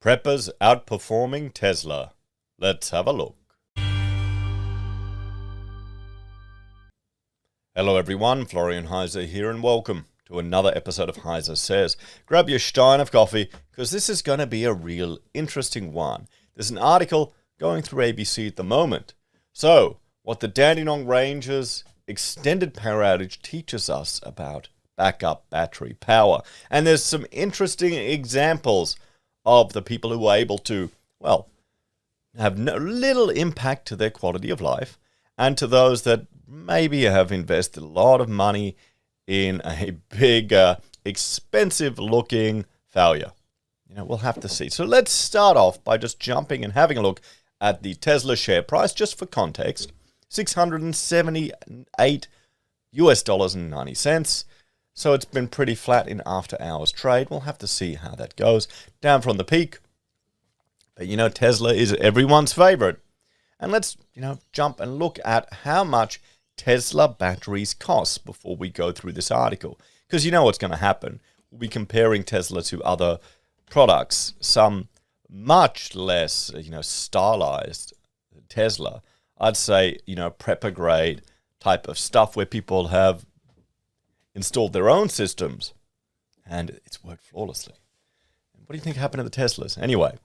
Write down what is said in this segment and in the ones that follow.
Preppers outperforming Tesla. Let's have a look. Hello everyone, Florian.Heise here and welcome to another episode of HeiseSays. Grab your stein of coffee because this is going to be a real interesting one. There's an article going through ABC at the moment. So, what the Dandenong Ranges extended power outage teaches us about backup battery power. And there's some interesting examples of the people who were able to, well, have no little impact to their quality of life, and to those that maybe have invested a lot of money in a big, expensive-looking failure. We'll have to see. So let's start off by just jumping and having a look at the Tesla share price, just for context, $678.90. So it's been pretty flat in after-hours trade. We'll have to see how that goes. Down from the peak. But, Tesla is everyone's favorite. And let's, jump and look at how much Tesla batteries cost before we go through this article. Because you know what's going to happen. We'll be comparing Tesla to other products. Some much less, stylized Tesla. I'd say, prepper grade type of stuff where people have installed their own systems, and it's worked flawlessly. What do you think happened to the Teslas? Anyway,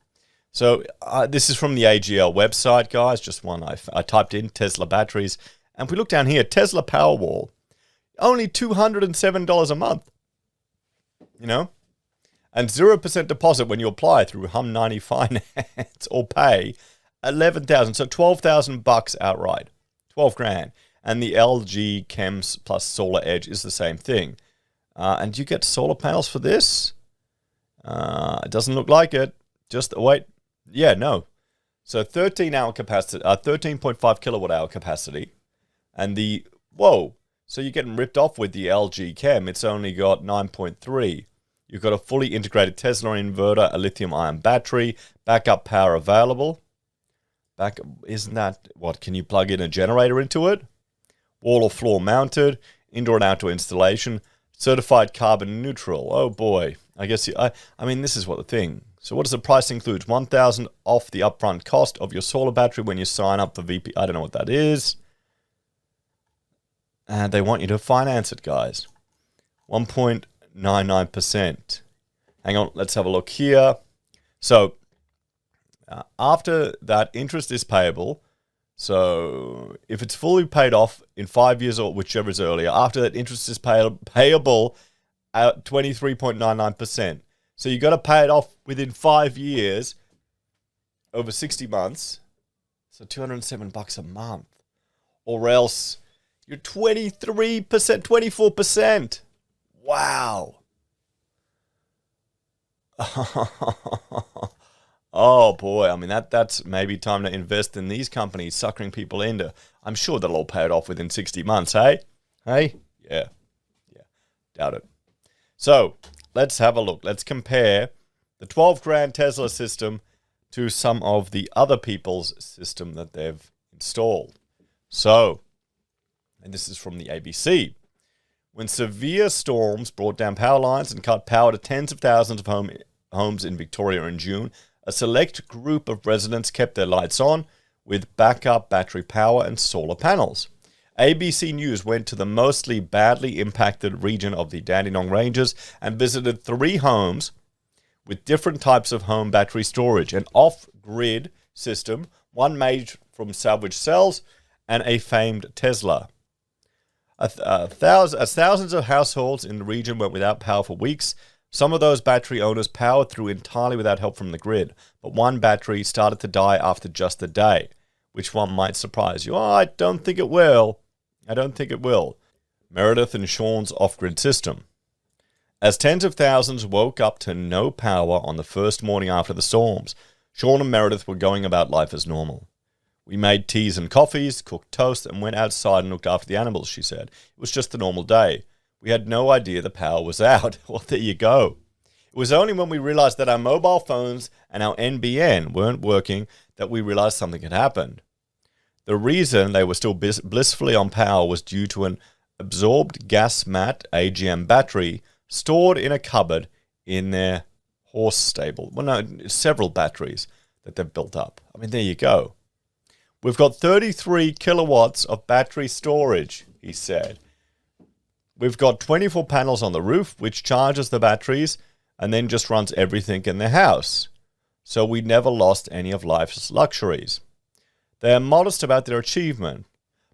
so this is from the AGL website, guys. Just one I typed in, Tesla batteries. And if we look down here, Tesla Powerwall, only $207 a month. And 0% deposit when you apply through Hum90 Finance or pay $11,000, so $12,000 outright, 12 grand. And the LG Chems plus Solar Edge is the same thing. And do you get solar panels for this? It doesn't look like it. Just wait. Yeah, no. So 13-hour capacity, 13.5 kilowatt hour capacity. And so you're getting ripped off with the LG Chem. It's only got 9.3. You've got a fully integrated Tesla inverter, a lithium-ion battery, backup power available. Isn't that, can you plug in a generator into it? Wall or floor mounted, indoor and outdoor installation, certified carbon neutral. Oh boy, I guess this is what the thing. So what does the price include? $1,000 off the upfront cost of your solar battery when you sign up for VP. I don't know what that is. And they want you to finance it, guys. 1.99%. Hang on, let's have a look here. So after that, interest is payable. So if it's fully paid off in 5 years or whichever is earlier, after that interest is payable at 23.99%. So you got to pay it off within 5 years over 60 months. So $207 a month. Or else you're 23%, 24%. Wow. Oh boy, that's maybe time to invest in these companies, suckering people into. I'm sure they'll all pay it off within 60 months, hey? Hey? Yeah. Doubt it. So, let's have a look. Let's compare the 12 grand Tesla system to some of the other people's system that they've installed. So, and this is from the ABC. When severe storms brought down power lines and cut power to tens of thousands of homes in Victoria in June, a select group of residents kept their lights on with backup battery power and solar panels. ABC News went to the mostly badly impacted region of the Dandenong Ranges and visited 3 homes with different types of home battery storage, an off-grid system, one made from salvaged cells, and a famed Tesla. As thousands of households in the region went without power for weeks, some of those battery owners powered through entirely without help from the grid, but one battery started to die after just a day, which one might surprise you. I don't think it will. Meredith and Sean's off-grid system. As tens of thousands woke up to no power on the first morning after the storms, Sean and Meredith were going about life as normal. We made teas and coffees, cooked toast, and went outside and looked after the animals, she said. It was just a normal day. We had no idea the power was out. Well, there you go. It was only when we realized that our mobile phones and our NBN weren't working that we realized something had happened. The reason they were still blissfully on power was due to an absorbed gas mat AGM battery stored in a cupboard in their horse stable. Well, no, several batteries that they've built up. I mean, there you go. We've got 33 kilowatts of battery storage, he said. We've got 24 panels on the roof, which charges the batteries and then just runs everything in the house. So we never lost any of life's luxuries. They are modest about their achievement,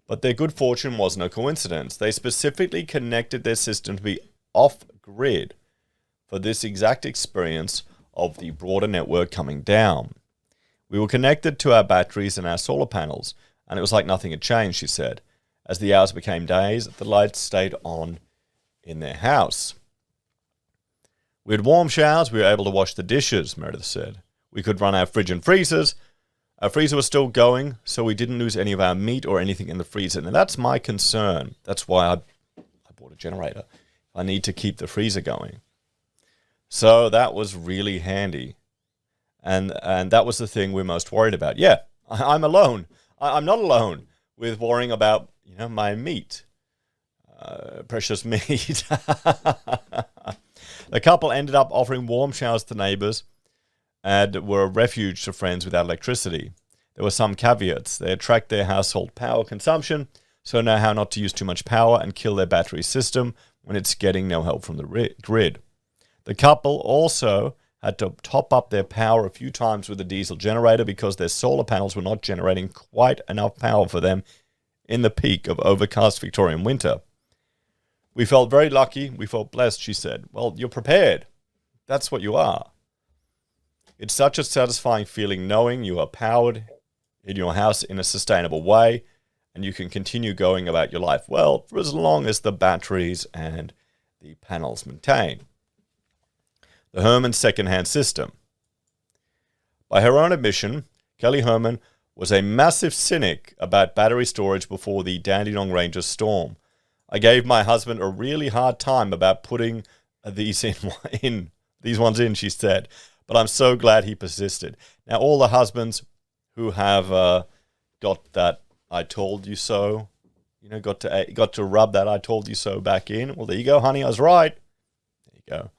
but their good fortune was no coincidence. They specifically connected their system to be off-grid for this exact experience of the broader network coming down. We were connected to our batteries and our solar panels, and it was like nothing had changed, she said. As the hours became days, the lights stayed on in their house. We had warm showers, we were able to wash the dishes, Meredith said. We could run our fridge and freezers. Our freezer was still going, so we didn't lose any of our meat or anything in the freezer. And that's my concern. That's why I bought a generator. I need to keep the freezer going. So that was really handy. And that was the thing we're most worried about. Yeah, I'm alone. I'm not alone with worrying about, my meat. Precious meat. The couple ended up offering warm showers to neighbors and were a refuge to friends without electricity. There were some caveats. They tracked their household power consumption, so know how not to use too much power and kill their battery system when it's getting no help from the grid. The couple also had to top up their power a few times with a diesel generator because their solar panels were not generating quite enough power for them in the peak of overcast Victorian winter. We felt very lucky. We felt blessed, she said. Well, you're prepared. That's what you are. It's such a satisfying feeling knowing you are powered in your house in a sustainable way and you can continue going about your life well for as long as the batteries and the panels maintain. The Herman second-hand system. By her own admission, Kelly Herman was a massive cynic about battery storage before the Dandenong Ranges storm. I gave my husband a really hard time about putting these ones in, she said. But I'm so glad he persisted. Now, all the husbands who have got that "I told you so," got to rub that "I told you so" back in. Well, there you go, honey. I was right. There you go.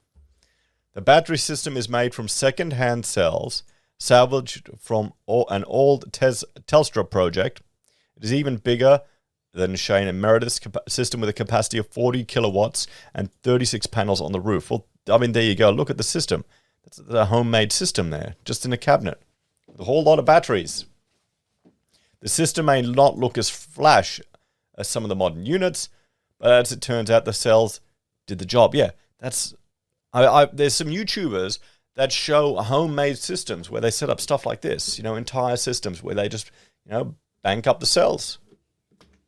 The battery system is made from second-hand cells salvaged from an old Telstra project. It is even bigger than Shane and Meredith's system with a capacity of 40 kilowatts and 36 panels on the roof. Well, I mean, there you go. Look at the system. That's a homemade system there, just in a cabinet, with a whole lot of batteries. The system may not look as flash as some of the modern units, but as it turns out, the cells did the job. Yeah, there's some YouTubers that show homemade systems where they set up stuff like this, entire systems where they just, bank up the cells.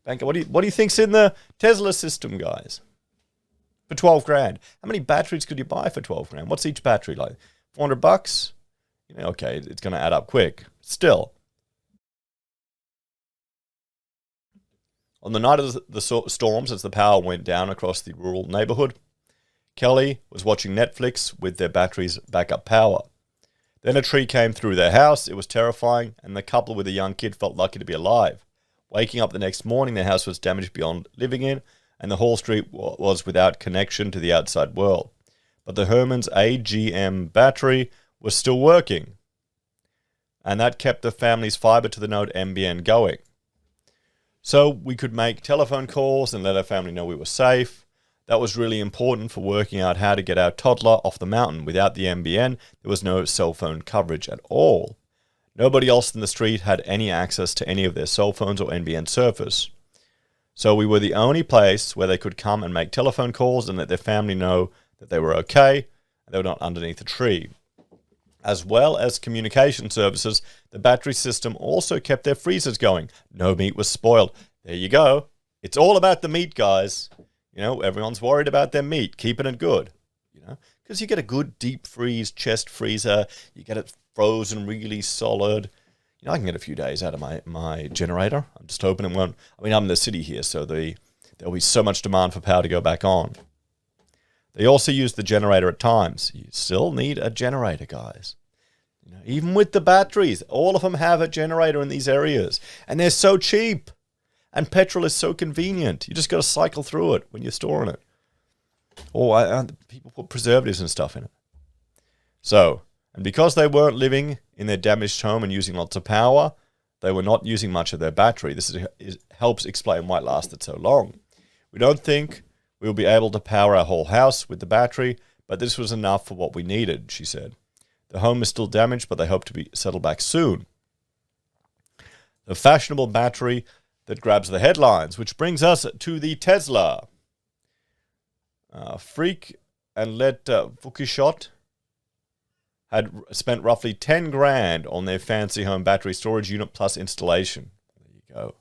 What do you think's in the Tesla system, guys? For 12 grand. How many batteries could you buy for 12 grand? What's each battery like? $400? Okay, it's going to add up quick. Still. On the night of the storms, as the power went down across the rural neighborhood, Kelly was watching Netflix with their batteries backup power. Then a tree came through their house. It was terrifying, and the couple with a young kid felt lucky to be alive. Waking up the next morning, their house was damaged beyond living in, and the whole street was without connection to the outside world. But the Herman's AGM battery was still working, and that kept the family's fiber-to-the-node NBN going. So we could make telephone calls and let our family know we were safe. That was really important for working out how to get our toddler off the mountain. Without the NBN, there was no cell phone coverage at all. Nobody else in the street had any access to any of their cell phones or NBN service. So we were the only place where they could come and make telephone calls and let their family know that they were okay and they were not underneath a tree. As well as communication services, the battery system also kept their freezers going. No meat was spoiled. There you go. It's all about the meat, guys. Everyone's worried about their meat, keeping it good. Because you get a good deep freeze chest freezer. You get it frozen really solid. I can get a few days out of my generator. I'm just hoping it won't. I'm in the city here, so there'll be so much demand for power to go back on. They also use the generator at times. You still need a generator, guys. Even with the batteries, all of them have a generator in these areas. And they're so cheap. And petrol is so convenient. You just got to cycle through it when you're storing it. Or people put preservatives and stuff in it. So, and because they weren't living in their damaged home and using lots of power, they were not using much of their battery. This helps explain why it lasted so long. We don't think we will be able to power our whole house with the battery, but this was enough for what we needed, she said. The home is still damaged, but they hope to be settled back soon. The fashionable battery that grabs the headlines, which brings us to the Tesla. Freak and Let Fukishot had spent roughly 10 grand on their fancy home battery storage unit plus installation. There you go.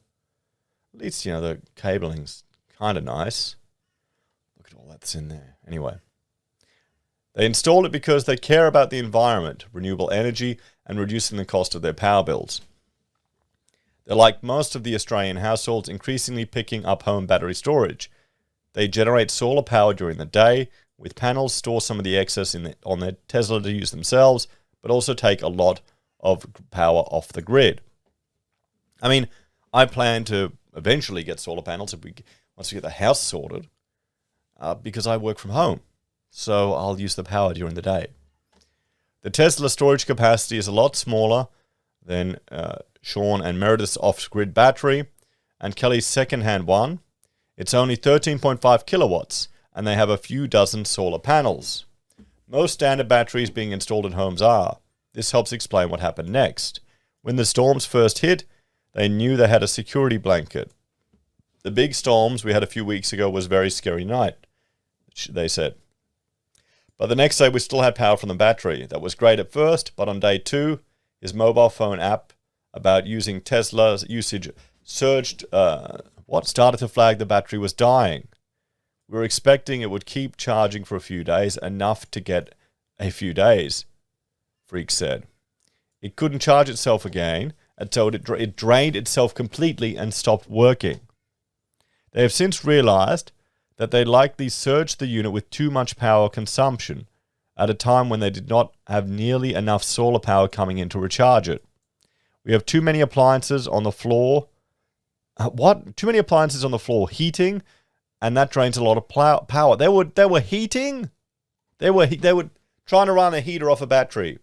At least, the cabling's kind of nice. Look at all that's in there. Anyway. They installed it because they care about the environment, renewable energy, and reducing the cost of their power bills. They're like most of the Australian households, increasingly picking up home battery storage. They generate solar power during the day, with panels store some of the excess on their Tesla to use themselves, but also take a lot of power off the grid. I mean, I plan to eventually get solar panels once we get the house sorted, because I work from home. So I'll use the power during the day. The Tesla storage capacity is a lot smaller than Sean and Meredith's off-grid battery, and Kelly's second-hand one. It's only 13.5 kilowatts, and they have a few dozen solar panels. Most standard batteries being installed in homes are. This helps explain what happened next. When the storms first hit, they knew they had a security blanket. The big storms we had a few weeks ago was a very scary night, they said. But the next day we still had power from the battery. That was great at first, but on day 2, his mobile phone app about using Tesla's usage surged, started to flag the battery was dying. We were expecting it would keep charging for a few days, enough to get a few days, Freak said. It couldn't charge itself again, and so it drained itself completely and stopped working. They have since realized that they likely surged the unit with too much power consumption at a time when they did not have nearly enough solar power coming in to recharge it. We have too many appliances on the floor. Too many appliances on the floor heating, and that drains a lot of power. They were heating. They were trying to run a heater off a battery.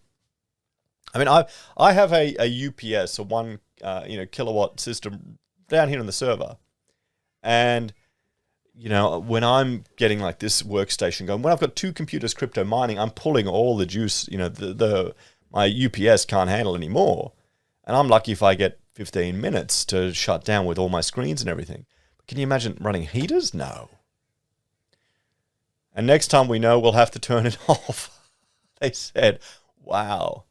I mean, I have a UPS, a 1 kilowatt system down here on the server, and when I'm getting like this workstation going, when I've got 2 computers crypto mining, I'm pulling all the juice. My UPS can't handle anymore, and I'm lucky if I get 15 minutes to shut down with all my screens and everything. But can you imagine running heaters? No. And next time we know, we'll have to turn it off. They said, wow.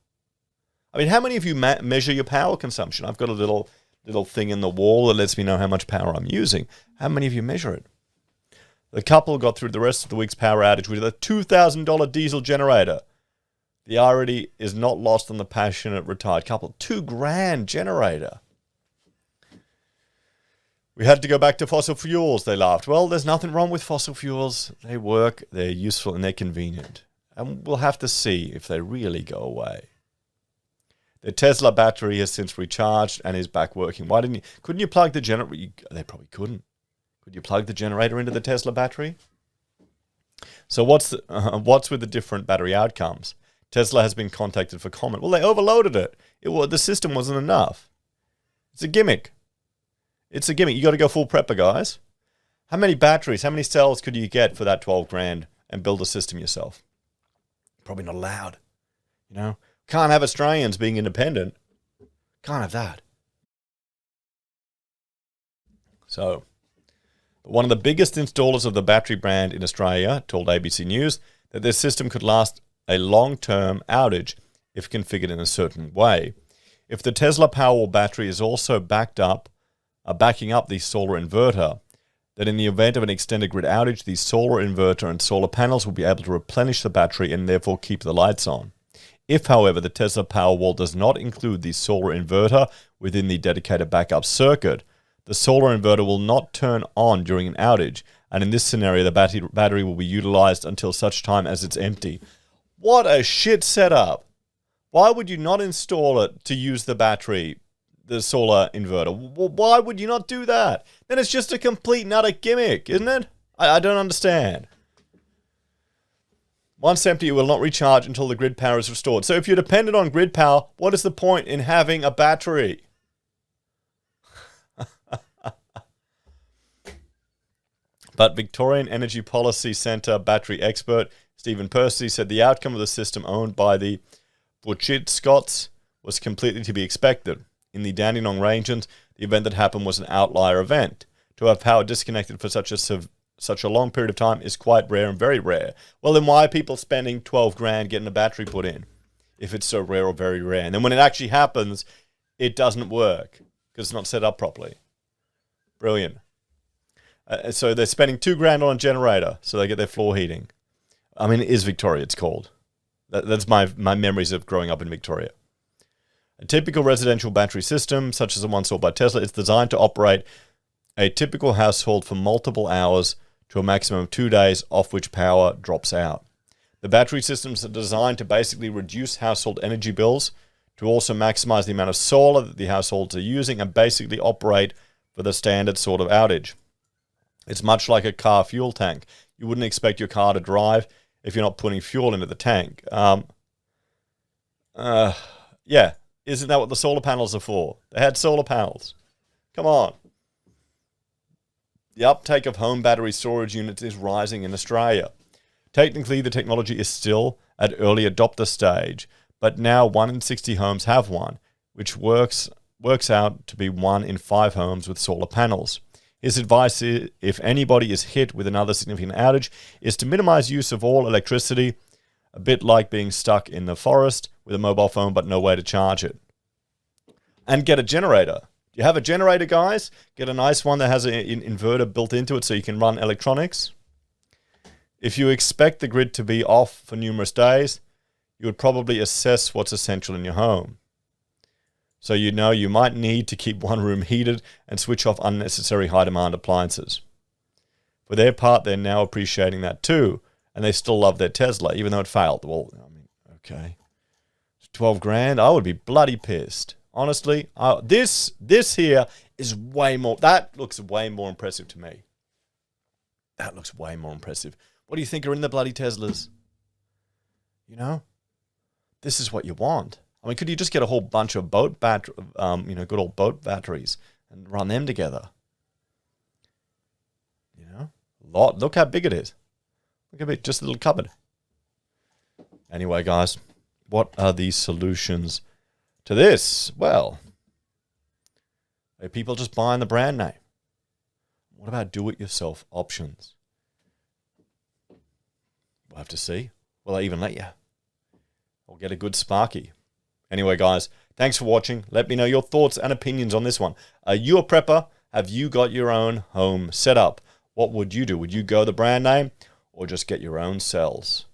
I mean, how many of you measure your power consumption? I've got a little thing in the wall that lets me know how much power I'm using. How many of you measure it? The couple got through the rest of the week's power outage with a $2,000 diesel generator. The irony is not lost on the passionate retired couple. $2,000 generator. We had to go back to fossil fuels, they laughed. Well, there's nothing wrong with fossil fuels. They work, they're useful, and they're convenient. And we'll have to see if they really go away. The Tesla battery has since recharged and is back working. Couldn't you plug the generator? They probably couldn't. Could you plug the generator into the Tesla battery? So what's with the different battery outcomes? Tesla has been contacted for comment. Well, they overloaded it. The system wasn't enough. It's a gimmick. It's a gimmick. You got to go full prepper, guys. How many batteries, how many cells could you get for that $12,000 and build a system yourself? Probably not allowed. Can't have Australians being independent. Can't have that. So, one of the biggest installers of the battery brand in Australia told ABC News that their system could last a long-term outage if configured in a certain way. If the Tesla Powerwall battery is also backing up the solar inverter, then in the event of an extended grid outage, the solar inverter and solar panels will be able to replenish the battery and therefore keep the lights on. If, however, the Tesla Powerwall does not include the solar inverter within the dedicated backup circuit, the solar inverter will not turn on during an outage, and in this scenario, the battery will be utilized until such time as it's empty. What a shit setup! Why would you not install it to use the battery, the solar inverter? Why would you not do that? Then it's just a complete and utter gimmick, isn't it? I don't understand. Once empty, it will not recharge until the grid power is restored. So if you're dependent on grid power, what is the point in having a battery? But Victorian Energy Policy Centre battery expert Stephen Percy said the outcome of the system owned by the Butchit Scots was completely to be expected. In the Dandenong Ranges, the event that happened was an outlier event. To have power disconnected for such a long period of time is quite rare and very rare. Well, then why are people spending 12 grand getting a battery put in if it's so rare or very rare? And then when it actually happens, it doesn't work because it's not set up properly. Brilliant. So they're spending 2 grand on a generator so they get their floor heating. I mean, it is Victoria, it's called. That's my memories of growing up in Victoria. A typical residential battery system, such as the one sold by Tesla, is designed to operate a typical household for multiple hours to a maximum of 2 days, off which power drops out. The battery systems are designed to basically reduce household energy bills, to also maximize the amount of solar that the households are using, and basically operate for the standard sort of outage. It's much like a car fuel tank. You wouldn't expect your car to drive if you're not putting fuel into the tank. Yeah, isn't that what the solar panels are for? They had solar panels. Come on. The uptake of home battery storage units is rising in Australia. Technically, the technology is still at early adopter stage, but now 1 in 60 homes have one, which works out to be 1 in 5 homes with solar panels. His advice is, if anybody is hit with another significant outage, is to minimize use of all electricity, a bit like being stuck in the forest with a mobile phone but no way to charge it. And get a generator. Do you have a generator, guys? Get a nice one that has an inverter built into it so you can run electronics. If you expect the grid to be off for numerous days, you would probably assess what's essential in your home. So you know you might need to keep one room heated and switch off unnecessary high-demand appliances. For their part, they're now appreciating that too, and they still love their Tesla, even though it failed. Well, I mean, okay. 12 grand? I would be bloody pissed. Honestly, this here is way more... That looks way more impressive to me. That looks way more impressive. What do you think are in the bloody Teslas? You know? This is what you want. I mean, could you just get a whole bunch of good old boat batteries and run them together? You know? Look how big it is. Look at it, just a little cupboard. Anyway, guys, what are the solutions to this? Well, are people just buying the brand name? What about do-it-yourself options? We'll have to see. Will they even let you? Or get a good Sparky? Anyway, guys, thanks for watching. Let me know your thoughts and opinions on this one. Are you a prepper? Have you got your own home set up? What would you do? Would you go the brand name or just get your own cells?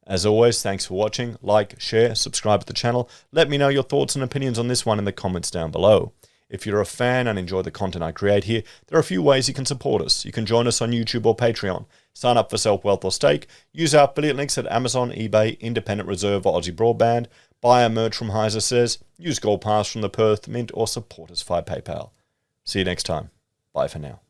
As always, thanks for watching. Like, share, subscribe to the channel. Let me know your thoughts and opinions on this one in the comments down below. If you're a fan and enjoy the content I create here, there are a few ways you can support us. You can join us on YouTube or Patreon. Sign up for SelfWealth or Stake. Use our affiliate links at Amazon, eBay, Independent Reserve or AussieBroadband. Buy our merch from HeiseSays. Use Gold Pass from the Perth Mint or support us via PayPal. See you next time. Bye for now.